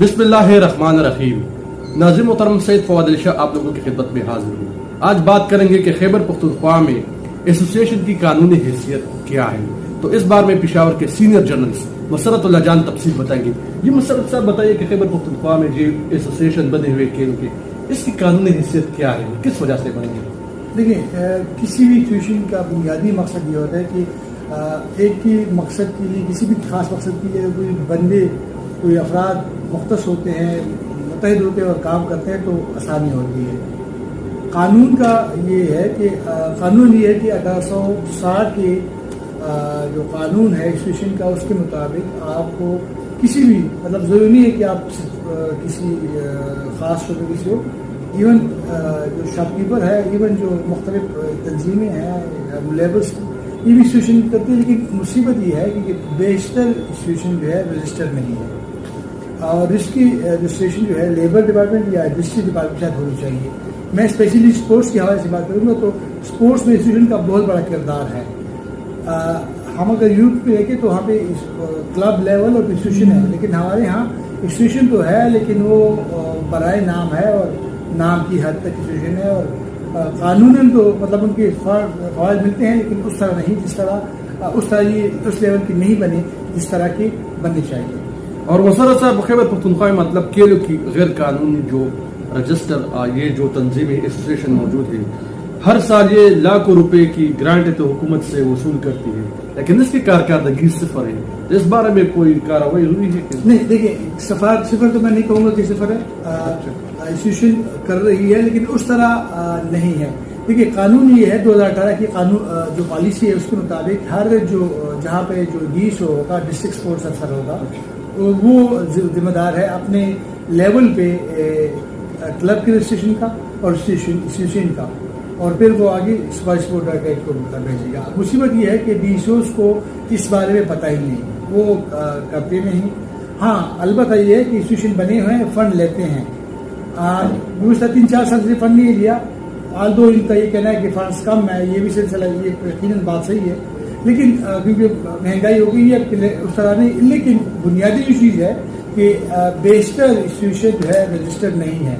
بسم اللہ الرحمن الرحیم. ناظرین محترم، سید فواد علی شاہ آپ لوگوں کی خدمت میں حاضر ہوں. آج بات کریں گے کہ خیبر پختونخوا میں ایسوسی ایشن کی قانونی حیثیت کیا ہے. تو اس بار میں پشاور کے سینئر جرنلسٹ مسرت اللہ جان تفصیل بتائیں گے. یہ مسرت صاحب بتائیے کہ خیبر پختونخوا میں جو ایسوسی ایشن بنے ہوئے کھیلوں کے، اس کی قانونی حیثیت کیا ہے، کس وجہ سے بنے گے؟ دیکھیں، کسی بھی ایسوسی ایشن کا بنیادی مقصد یہ ہوتا ہے کہ ایک ہی مقصد کے لیے، کسی بھی خاص مقصد کے لیے کوئی بندے، کوئی افراد مختص ہوتے ہیں، متحد ہوتے ہیں اور کام کرتے ہیں تو آسانی ہوتی ہے. قانون کا یہ ہے کہ 1860 کے جو قانون ہے ایسوسی ایشن کا، اس کے مطابق آپ کو کسی بھی، مطلب ضروری نہیں ہے کہ آپ کسی خاص شعبے کسی ہو، ایون جو شاپ کیپر ہے، ایون جو مختلف تنظیمیں ہیں، لیبرس، یہ بھی ایسوسی ایشن کرتے ہیں. لیکن مصیبت یہ ہے کہ بیشتر ایسوسی ایشن جو ہے رجسٹر نہیں ہے، اور اس کی رجسٹریشن جو ہے لیبر ڈپارٹمنٹ یا ڈسٹرکٹ ڈپارٹمنٹ کے ساتھ ہونی چاہیے. میں اسپیشلی اسپورٹس کے حوالے سے بات کروں گا تو اسپورٹس میں ایسوسی ایشن کا بہت بڑا کردار ہے. ہم اگر یوتھ پہ دیکھیں تو وہاں پہ کلب لیول اور ایسوسی ایشن ہے، لیکن ہمارے یہاں ایسوسی ایشن تو ہے لیکن وہ برائے نام ہے اور نام کی حد تک ایسوسی ایشن ہے، اور قانوناً تو مطلب ان کے فوائد ملتے ہیں لیکن اس طرح نہیں، جس طرح یہ اس لیول کی نہیں بنے جس طرح کی بننی چاہیے. اور مسرت صاحب، خیبر پختونخوا میں مطلب کھیلوں کی غیر قانونی جو رجسٹر یہ جو تنظیمیں ایسوسی ایشن موجود ہے، ہر سال یہ لاکھوں روپے کی گرانٹ تو حکومت سے وصول کرتی ہے، لیکن اس کی کارکردگی صفر ہے. تو اس بارے میں کوئی کارروائی ہوئی ہے کہ نہیں؟ دیکھیں، صفر تو میں نہیں کہوں گا کہ صفر ہے. ایسوسی ایشن کر رہی ہے لیکن اس طرح نہیں ہے. دیکھیے، قانون یہ ہے 2018 کی قانون جو پالیسی ہے اس کے مطابق ہر جہاں پہ جو ڈی شو ہوگا، ڈسٹرکٹ اسپورٹس افسر ہوگا، وہ ذمہ دار ہے اپنے لیول پہ کلب کی رجسٹریشن کا اور ایسوسی ایشن کا، اور پھر وہ آگے صوبائی اسپورٹ ڈائریکٹریٹ کو بھیجے گا. مصیبت یہ ہے کہ ڈی شوز کو اس بارے میں پتہ ہی نہیں، وہ کرتے نہیں. ہاں، البتہ یہ ہے کہ ایسوسی ایشن بنے ہوئے ہیں، فنڈ لیتے ہیں. گزشتہ 3-4 سال سے فنڈ نہیں لیا، آلدو ان کا یہ کہنا ہے کہ فنڈس کم ہے، یہ بھی سلسلہ، یہ یقیناً بات صحیح ہے، لیکن کیونکہ مہنگائی ہو گئی ہے اس طرح نہیں. لیکن بنیادی جو چیز ہے کہ بیشتر ایسوسی ایشن جو ہے رجسٹر نہیں ہے.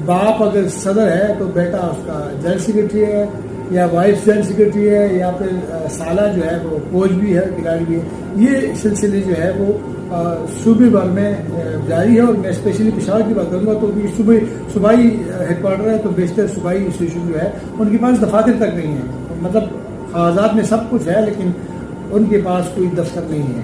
باپ اگر صدر ہے تو بیٹا اس کا جنرل سیکرٹری ہے، یا وائس جنرل سیکرٹری ہے، یا پھر سالہ جو ہے وہ کوچ بھی ہے، کھلاڑی بھی ہے. یہ سلسلے جو ہے وہ صوبے بھر میں جاری ہے، اور میں اسپیشلی پشاور کی بات کروں گا تو صوبائی ہیڈ کوارٹر ہے، تو بیشتر صوبائی ایسوسی ایشن جو ہے ان کے پاس دفاتر تک نہیں ہے. مطلب کاغذات میں سب کچھ ہے لیکن ان کے پاس کوئی دفتر نہیں ہے.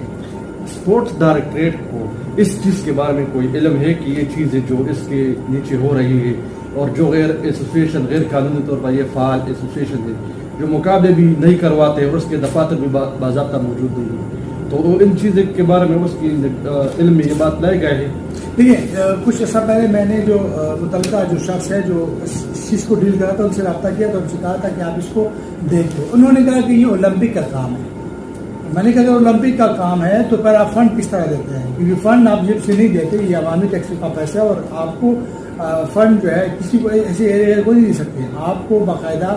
اسپورٹس ڈائریکٹریٹ کو اس چیز کے بارے میں کوئی علم ہے کہ یہ چیزیں جو اس کے نیچے ہو رہی ہے، اور جو غیر ایسوسی ایشن غیر قانونی طور پر یہ فعال ایسوسی ایشن ہے جو مقابلے بھی نہیں کرواتے اور اس کے دفاتر بھی باضابطہ موجود نہیں ہے، تو ان چیزوں کے بارے میں اس کی علم میں یہ بات لائی گئی ہے؟ دیکھیے، کچھ عرصہ پہلے میں نے جو متعلقہ جو شخص ہے جو اس چیز کو ڈیل کرا تھا، ان سے رابطہ کیا تو ان سے کہا تھا کہ آپ اس کو دیکھو. انہوں نے کہا کہ یہ اولمپک کا کام ہے. میں نے کہا کہ اولمپک کا کام ہے تو پھر آپ فنڈ کس طرح دیتے ہیں؟ کیونکہ فنڈ آپ جب سے نہیں دیتے، یہ عوامی ٹیکس کا پیسہ ہے، اور آپ کو فنڈ جو ہے کسی کو ایسے ایریا کو نہیں دے سکتے. آپ کو باقاعدہ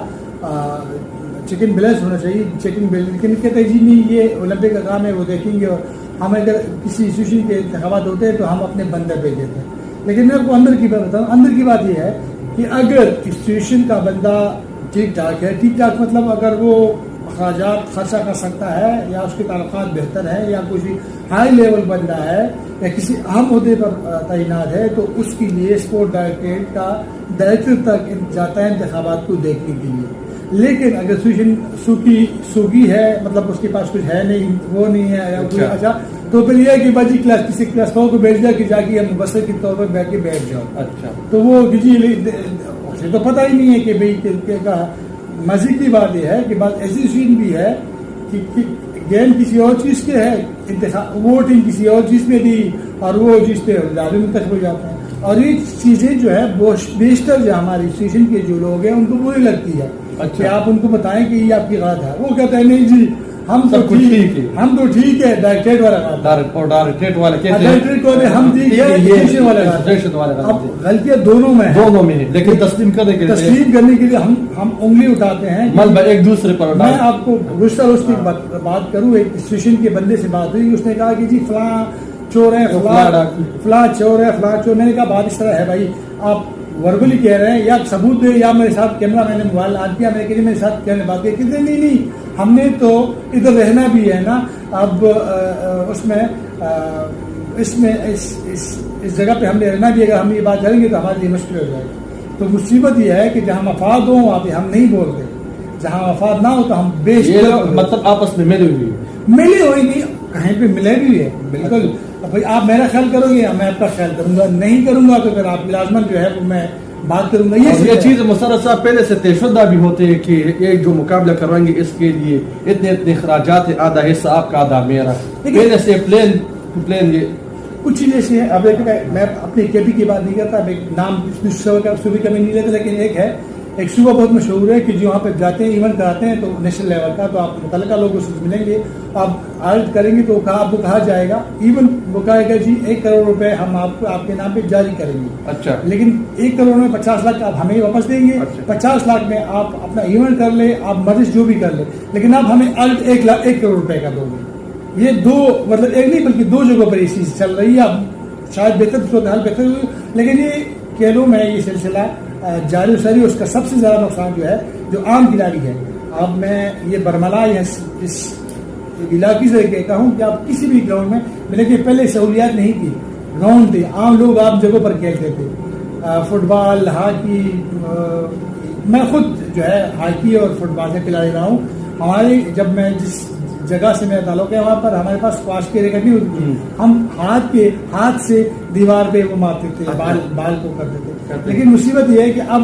چیک اینڈ بیلنس ہونا چاہیے، چیک اینڈ بیلنس. لیکن کہتے ہیں جی نہیں، یہ اولمپک کا کام ہے، وہ دیکھیں گے، اور ہم اگر کسی ایسوسی ایشن کے انتخابات ہوتے ہیں تو ہم اپنے بندہ بھیج دیتے ہیں. لیکن میں آپ کو اندر کی بات بتاؤں، اندر کی بات یہ ہے کہ اگر ایسوسی ایشن کا بندہ ٹھیک ٹھاک ہے، ٹھیک ٹھاک مطلب اگر وہ اخراجات خرچہ کر سکتا ہے، یا اس کے تعلقات بہتر ہیں، یا کچھ ہائی لیول بندہ ہے، یا کسی اہم عہدے پر تعینات ہے، تو اس کے لیے اسپورٹ ڈائریکٹریٹ کا ڈائریکٹر تک جاتا ہے انتخابات کو دیکھنے کے لیے. لیکن اگر ایسوسی سوگی ہے، مطلب اس کے پاس کچھ ہے نہیں، وہ نہیں ہے، یا کوئی اچھا، تو پھر یہ ہے کہ باجی کسی کلاس 9 کو بیچ دیا کہ جا کے مبصر کے طور پر بیٹھ کے بیٹھ جاؤ. اچھا، تو وہ جی اسے تو پتہ ہی نہیں ہے کہ بھائی کیا. مزید کی بات یہ ہے کہ بات ایسوسیشن بھی ہے کہ گیم کسی اور چیز کے ہے، انتخاب ووٹنگ کسی اور چیز پہ دی، اور وہ چیز پہ زیادہ منتخب ہو جاتے ہیں. اور یہ چیزیں جو ہے بیشتر جو ہمارے ایسوسیشن کے جو لوگ ہیں ان کو بری لگتی ہے. کہ آپ ان کو بتائیں کہ یہ آپ کی غلط ہے، وہ کہتے ہیں نہیں جی ہم تو ٹھیک ہے، ڈائریکٹریٹ والا اور ڈائریکٹریٹ والے ڈائریکٹریٹ کو ہم ٹھیک ہے. اب غلطیاں دونوں میں ہیں، لیکن تسلیم کرنے کے لیے ہم انگلی اٹھاتے ہیں ایک دوسرے پر. میں آپ کو گزشتہ روز کی بات کروں، ایک ایسوسی ایشن کے بندے سے بات ہوئی، اس نے کہا کہ جی فلاں چور ہے، فلاں چور ہے، فلاں چور. میں نے کہا بات اس طرح ہے بھائی، آپ وربلی کہہ رہے ہیں یا ثبوت دے یا میرے ساتھ کیمرہ میں نے موبائل آن کیا، میں نے کہا میرے ساتھ کیا بات کی. کہتے نہیں ہم نے تو ادھر رہنا بھی ہے نا، اب اس جگہ پہ ہم نے رہنا بھی ہے، اگر ہم یہ بات کریں گے تو ہمارے لیے مشکل ہو جائے گی. تو مصیبت یہ ہے کہ جہاں مفاد ہوں وہاں پہ ہم نہیں بولتے، جہاں مفاد نہ ہو تو ہم مطلب آپس میں ملے ہوئے نہیں، کہیں پہ ملے بھی ہے بالکل. بھائی آپ میرا خیال کرو گے میں آپ کا خیال کروں گا، نہیں کروں گا تو پھر آپ لازمن جو ہے وہ میں بات کروں گا. یہ چیز مسرت صاحب پہلے سے طے شدہ بھی ہوتے ہیں کہ یہ جو مقابلہ کروائیں گے اس کے لیے اتنے اخراجات ہیں، آدھا حصہ آپ کا آدھا میرا، پہلے سے پلان یہ کچھ چیزیں ایسی ہیں. اب میں اپنی کے پی کی بات نہیں کرتا، اب ایک نام صوبے کا میں نہیں لیتا، لیکن ایک صوبہ بہت مشہور ہے کہ جو وہاں پہ جاتے ہیں ایونٹ کراتے ہیں تو نیشنل لیول کا، تو آپ متعلقہ لوگوں سے ملیں گے، آپ عرض کریں گے تو آپ کو کہا جائے گا ایون وہ کہے گا جی 1 کروڑ روپے ہم آپ کے نام پہ جاری کریں گے. اچھا. لیکن 1 کروڑ میں 50 لاکھ آپ ہمیں واپس دیں گے. 50 لاکھ میں آپ اپنا ایونٹ کر لیں، آپ مرض جو بھی کر لیں، لیکن آپ ہمیں عرض 1 کروڑ روپے کا دو گے. یہ دو مطلب ایک نہیں بلکہ 2 جگہوں پر یہ چیز چل رہی ہے. اب شاید صورتحال بہتر ہوئی، لیکن یہ کہہ لو میں یہ سلسلہ جاری و ساری. اس کا سب سے زیادہ نقصان جو ہے جو عام کھلاڑی ہے. اب میں یہ برملا یا اس علاقے سے کہتا ہوں کہ آپ کسی بھی گراؤنڈ میں ملے کہ پہلے سہولیات نہیں تھی، گراؤنڈ تھے، عام لوگ عام جگہوں پر کھیلتے تھے، فٹ بال، ہاکی. میں خود جو ہے ہاکی اور فٹ بال سے کھلاڑی رہا ہوں. ہمارے جب میں جس جگہ سے میرا تعلق ہے وہاں پر ہمارے پاس اسکواش کی ریکٹ نہیں ہوتی تھی، ہم ہاتھ سے دیوار پہ وہ مارتے تھے، بال کو کرتے تھے. لیکن مصیبت یہ ہے کہ اب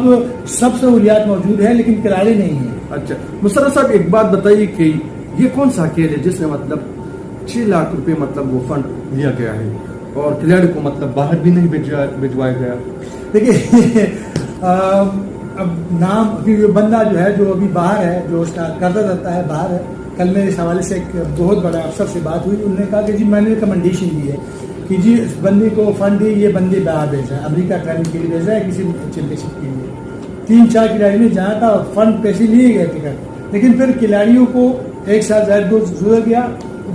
سب سہولیات موجود ہے لیکن کھلاڑی نہیں ہے. اچھا مسرت صاحب ایک بات بتائیے کہ یہ کون سا کھیل ہے جس میں مطلب 6 لاکھ روپے مطلب وہ فنڈ دیا گیا ہے اور کھلاڑی کو مطلب باہر بھی نہیں بھجوایا گیا؟ دیکھیے اب نام بندہ جو ہے جو ابھی باہر ہے، جو اس کا کرتا رہتا ہے باہر ہے. کل میرے اس حوالے سے ایک بہت بڑا افسر سے بات ہوئی، انہوں نے کہا کہ جی میں نے ریکمنڈیشن دی ہے کہ جی اس بندے کو فنڈ دی، یہ بندے باہر بھیجا ہے، امریکہ ٹریننگ کے لیے بھیجا ہے کسی چیمپئن شپ کے لیے. 3-4 کھلاڑی نے جانا تھا اور فنڈ پیسے لیے گئے ٹکٹ، لیکن پھر کھلاڑیوں کو 1 سال زائد گزر گیا،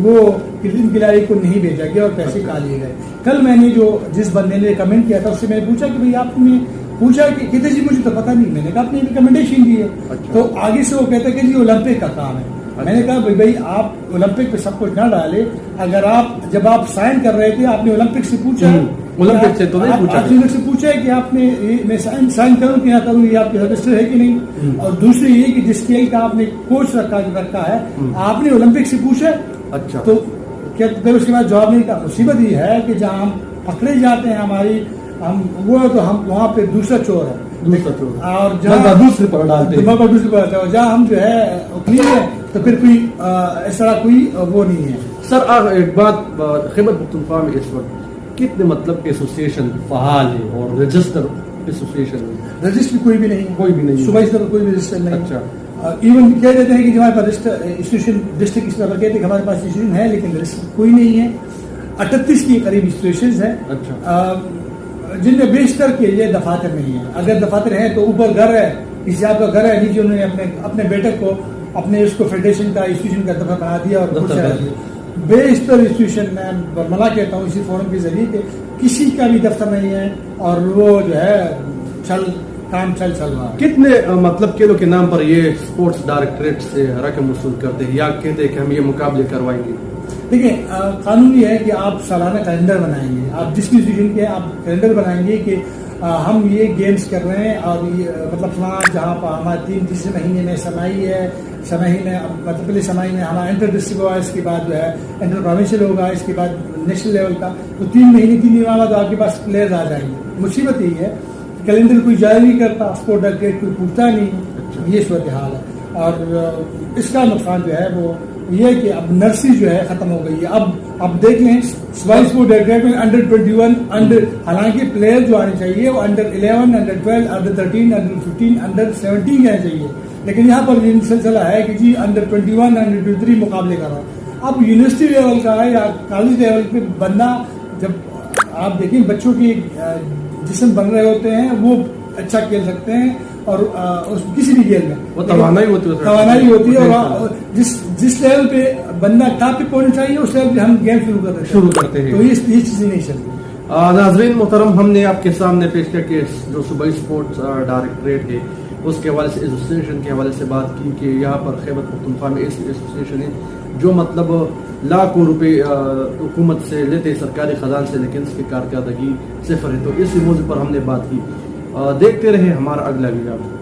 وہ کھلاڑی کو نہیں بھیجا گیا اور پیسے کھا لیے گئے. کل میں نے جس بندے نے ریکمینڈ کیا تھا اس سے میں نے پوچھا کہ بھائی آپ نے پوچھا کہ کہتے جی مجھے تو پتہ نہیں. میں نے کہا آپ نے ریکمنڈیشن دی ہے. تو آگے سے وہ کہتا کہ جی اولمپک کا کام ہے. میں نے کہا بھائی آپ اولمپک پہ سب کچھ نہ ڈالے، اگر جب آپ سائن کر رہے تھے آپ نے اولمپک سے پوچھا، اولمپک سے تو نہیں پوچھا، آپ سے پوچھا ہے کہ آپ نے میں سائن کروں کہ نہ کروں، یہ آپ کے رجسٹر ہے کہ نہیں. اور دوسری یہ کہ جس کھیل کا آپ نے کوچ رکھا ہے آپ نے اولمپک سے پوچھا. اچھا. تو کیا پھر اس کے بعد جواب نہیں تھا. مصیبت یہ ہے کہ جہاں ہم پکڑے جاتے ہیں ہم وہاں پہ دوسرا چور ہے، اور جہاں دوسرے پر ڈالتے ہیں، اور جہاں ہم جو ہے کلین ہے تو پھر کوئی اس طرح کوئی وہ نہیں ہے. سر ایک بات، خیبر پختونخوا میں اس وقت کتنے مطلب ایسوسیشن فعال ہے اور رجسٹر ایسوسیشن؟ رجسٹر کوئی بھی نہیں، صوبائی سطح پر کوئی بھی رجسٹر نہیں. اچھا. ایون کہہ دیتے ہیں کہ ہمارے پاس انسٹیٹیوشن ڈسٹرکٹ اس طرح کہتے ہیں کہ ہمارے پاس انسٹیٹیوشن ہے لیکن رجسٹر کوئی نہیں ہے. 38 کے قریب انسٹیٹیوشنز ہیں. اچھا. جن میں بیشتر کے لیے دفاتر نہیں ہے. اگر دفاتر ہیں تو اوپر گھر ہے، کسی آپ کا گھر ہے، نیچے انہوں نے اپنے بیٹے کو اپنے اس کو فیڈریشن کا انسٹیٹیوشن کا دفعہ بنا دیا اور بیشتر انسٹیٹیوشن میں برملا کہتا ہوں اسی فورم کے ذریعے کہ کسی کا بھی دفتر نہیں ہے اور وہ جو ہے کام چل رہا ہے. کتنے مطلب کھیلوں کے نام پر یہ اسپورٹس ڈائریکٹریٹ سے رقم وصول کرتے ہیں یا کہتے ہیں کہ ہم یہ مقابلے کروائیں گے؟ دیکھیں قانون یہ ہے کہ آپ سالانہ کیلنڈر بنائیں گے، آپ جس بھی انسٹیٹیوشن کے آپ کیلنڈر بنائیں گے کہ ہم یہ گیمز کر رہے ہیں اور یہ مطلب فلاں جہاں پر ہمارے 3 مہینے میں سمائی ہے، سمائی میں مطلب پہلے سمائی میں ہمارا انٹر ڈسٹرکٹ ہوگا، اس کے بعد جو ہے انٹر پروونشل ہوگا، اس کے بعد نیشنل لیول کا، تو 3 مہینے 3 دن بعد آپ کے پاس پلیئرز آ جائیں گے. مصیبت یہی ہے کیلنڈر کوئی جاری نہیں کرتا، اسپورٹ ڈائریکٹریٹ کوئی پوچھتا نہیں. یہ صورتحال ہے اور اس کا نقصان جو ہے وہ یہ کہ اب نرسری جو ہے ختم ہو گئی ہے. اب دیکھ لیں صوبائی اسپورٹ ڈائریکٹریٹ میں انڈر 21 حالانکہ پلیئر جو آنے چاہیے وہ under 11 under 12 under 13 under 15 under 17 کے آنے چاہیے، لیکن یہاں پر یہ سلسلہ ہے کہ جی انڈر 21 انڈر 23 مقابلے کر رہا ہے. اب یونیورسٹی لیول کا ہے یا کالج لیول پہ بندہ، جب آپ دیکھیں بچوں کی جسم بن رہے ہوتے ہیں وہ اچھا کھیل سکتے ہیں، اور کسی بھی گیم میں وہ توانائی ہوتی ہے، توانائی ہوتی ہے، اور جس لیول پہ بندہ ٹاپ پہ پہنچنا چاہیے اس لیول پہ ہم گیم شروع کرتے ہیں، تو یہ چیزیں نہیں چلتی۔ ناظرین محترم، ہم نے آپ کے سامنے پیش کیا کہ جو صوبائی سپورٹس ڈائریکٹریٹ ہے اس کے حوالے سے، ایسوسیشن کے حوالے سے بات کی کہ یہاں پر خیبر پختونخوا میں ایسی ایسوسیشن ہے جو مطلب لاکھوں روپے حکومت سے لیتے سرکاری خزان سے، لیکن اس کی کارکردگی صفر ہے۔ تو اسی موضوع پر ہم نے بات کی۔ دیکھتے رہے ہمارا اگلا ویڈیو۔